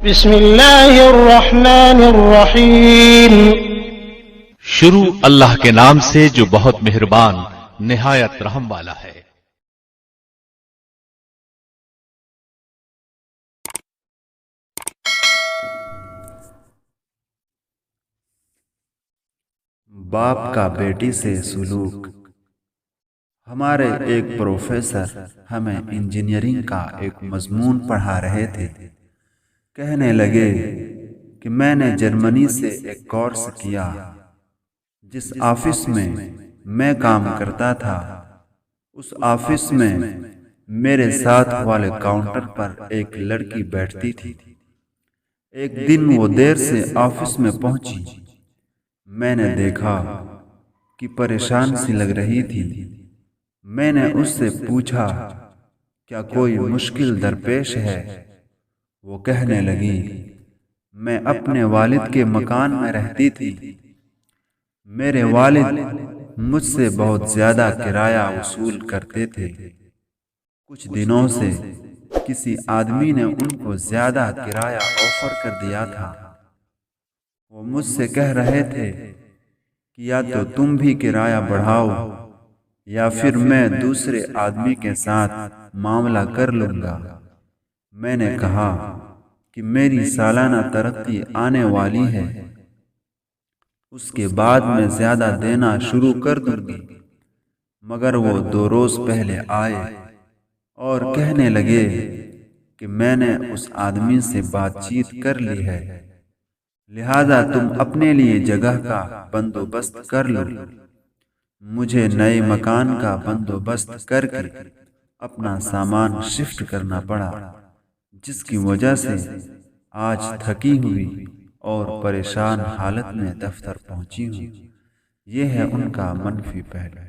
بسم اللہ الرحمن الرحیم۔ شروع اللہ کے نام سے جو بہت مہربان نہایت رحم والا ہے۔ باپ کا بیٹی سے سلوک۔ ہمارے ایک پروفیسر ہمیں انجینئرنگ کا ایک مضمون پڑھا رہے تھے۔ کہنے لگے کہ میں نے جرمنی سے ایک کورس کیا۔ جس آفس میں کام کرتا تھا اس آفس میں میرے ساتھ والے کاؤنٹر پر ایک لڑکی بیٹھتی تھی۔ ایک دن وہ دیر سے آفس میں پہنچی۔ میں نے دیکھا کہ پریشان سی لگ رہی تھی۔ میں نے اس سے پوچھا کیا کوئی مشکل درپیش ہے؟ وہ کہنے لگی میں اپنے والد کے مکان میں رہتی تھی۔ میرے والد مجھ سے بہت زیادہ کرایہ وصول کرتے تھے۔ کچھ دنوں سے کسی آدمی نے ان کو زیادہ کرایہ آفر کر دیا تھا۔ وہ مجھ سے کہہ رہے تھے کہ یا تو تم بھی کرایہ بڑھاؤ یا پھر میں دوسرے آدمی کے ساتھ معاملہ کر لوں گا۔ میں نے کہا کہ میری سالانہ ترقی آنے والی ہے، اس کے بعد میں زیادہ دینا شروع کر دوں گی۔ مگر وہ 2 روز پہلے آئے اور کہنے لگے کہ میں نے اس آدمی سے بات چیت کر لی ہے، لہذا تم اپنے لیے جگہ کا بندوبست کر لو۔ مجھے نئے مکان کا بندوبست کر کے اپنا سامان شفٹ کرنا پڑا، جس کی وجہ سے آج تھکی ہوئی اور پریشان حالت میں دفتر پہنچی ہوں۔ یہ ہے ان کا منفی پہلو۔